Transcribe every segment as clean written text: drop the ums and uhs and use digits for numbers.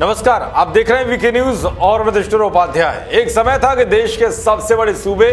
नमस्कार, आप देख रहे हैं वीके न्यूज और मैं दृष्टि उपाध्याय। एक समय था कि देश के सबसे बड़े सूबे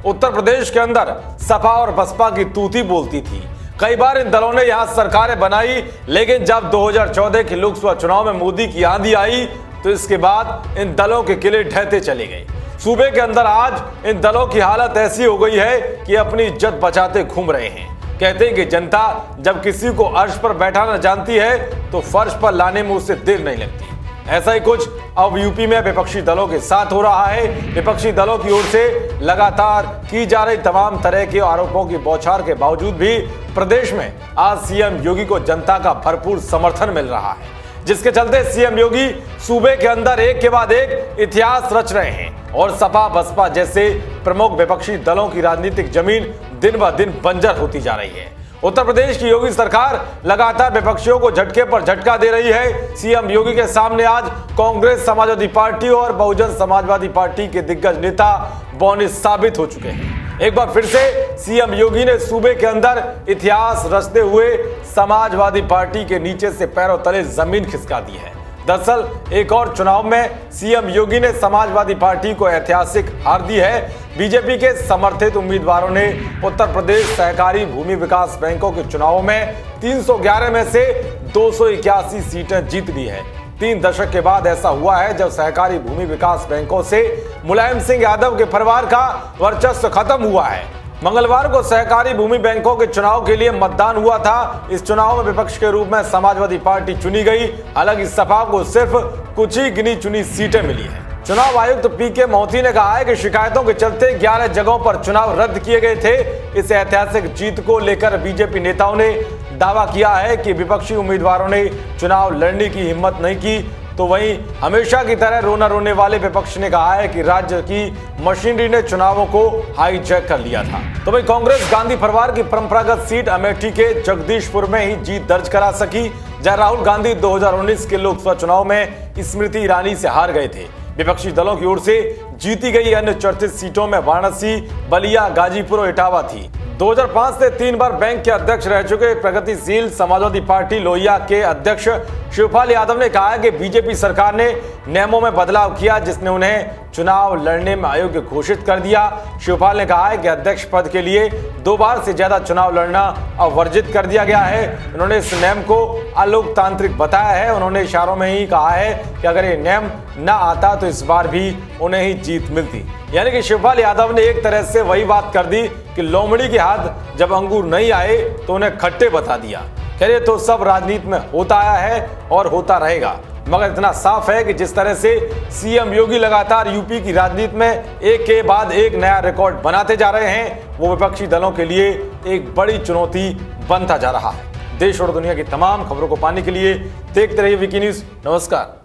उत्तर प्रदेश के अंदर सपा और बसपा की तूती बोलती थी। कई बार इन दलों ने यहां सरकारें बनाई, लेकिन जब 2014 के लोकसभा चुनाव में मोदी की आंधी आई तो इसके बाद इन दलों के किले ढहते चले गए। सूबे के अंदर आज इन दलों की हालत ऐसी हो गई है कि अपनी इज्जत बचाते घूम रहे हैं। कहते हैं कि जनता जब किसी को अर्श पर बैठाना जानती है तो फर्श पर लाने में उससे देर नहीं लगती। ऐसा ही कुछ अब यूपी में विपक्षी दलों के साथ हो रहा है। विपक्षी दलों की ओर से लगातार की जा रही तमाम तरह के आरोपों की बौछार के बावजूद भी प्रदेश में आज सीएम योगी को जनता का भरपूर समर्थन मिल रहा है, जिसके चलते सीएम योगी सूबे के अंदर एक के बाद एक इतिहास रच रहे हैं और सपा बसपा जैसे प्रमुख विपक्षी दलों की राजनीतिक जमीन दिन ब दिन बंजर होती जा रही है। उत्तर प्रदेश की योगी सरकार लगातार विपक्षियों को झटके पर झटका दे रही है। सीएम योगी के सामने आज कांग्रेस, समाजवादी पार्टी और बहुजन समाजवादी पार्टी के दिग्गज नेता बौने साबित हो चुके हैं। एक बार फिर से सीएम योगी ने सूबे के अंदर इतिहास रचते हुए समाजवादी पार्टी के नीचे से पैरों तले जमीन खिसका दी है। दरअसल एक और चुनाव में सीएम योगी ने समाजवादी पार्टी को ऐतिहासिक हार दी है। बीजेपी के समर्थित उम्मीदवारों ने उत्तर प्रदेश सहकारी भूमि विकास बैंकों के चुनावों में 311 में से 281 सीटें जीत ली है। 3 दशक के बाद ऐसा हुआ है जब सहकारी भूमि विकास बैंकों से मुलायम सिंह यादव के परिवार का वर्चस्व खत्म हुआ है। मंगलवार को सहकारी भूमि बैंकों के चुनाव के लिए मतदान हुआ था। इस चुनाव में विपक्ष के रूप में समाजवादी पार्टी चुनी गई। हालांकि सपा को सिर्फ कुछ ही गिनी चुनी सीटें मिली हैं। चुनाव आयुक्त पीके मोहती ने कहा है कि शिकायतों के चलते 11 जगहों पर चुनाव रद्द किए गए थे। इस ऐतिहासिक जीत को लेकर बीजेपी नेताओं ने दावा किया है कि विपक्षी उम्मीदवारों ने चुनाव लड़ने की हिम्मत नहीं की, तो वहीं हमेशा की तरह रोना रोने वाले विपक्ष ने कहा है कि राज्य की मशीनरी ने चुनावों को हाईजैक कर लिया था। तो वहीं कांग्रेस गांधी परिवार की परंपरागत सीट अमेठी के जगदीशपुर में ही जीत दर्ज करा सकी, जहां राहुल गांधी 2019 के लोकसभा चुनाव में स्मृति ईरानी से हार गए थे। विपक्षी दलों की ओर से जीती गई अन्य चर्चित सीटों में वाराणसी, बलिया, गाजीपुर और इटावा थी। 2005 से 3 बार बैंक के अध्यक्ष रह चुके प्रगतिशील समाजवादी पार्टी लोहिया के अध्यक्ष शिवपाल यादव ने कहा है कि बीजेपी सरकार ने नियमों में बदलाव किया, जिसने उन्हें चुनाव लड़ने में अयोग्य घोषित कर दिया। शिवपाल ने कहा है कि अध्यक्ष पद के लिए 2 बार से ज्यादा चुनाव लड़ना अब वर्जित कर दिया गया है। उन्होंने इस नियम को अलोकतांत्रिक बताया है। उन्होंने इशारों में ही कहा है कि अगर ये नियम न आता तो इस बार भी उन्हें ही जीत मिलती। यानी कि शिवपाल यादव ने एक तरह से वही बात कर दी कि लोमड़ी के हाथ जब अंगूर नहीं आए तो उन्हें खट्टे बता दिया। खैर, ये तो सब राजनीति में होता आया है और होता रहेगा, मगर इतना साफ है कि जिस तरह से सीएम योगी लगातार यूपी की राजनीति में एक के बाद एक नया रिकॉर्ड बनाते जा रहे हैं, वो विपक्षी दलों के लिए एक बड़ी चुनौती बनता जा रहा है। देश और दुनिया की तमाम खबरों को पाने के लिए देखते रहिए वीके न्यूज। नमस्कार।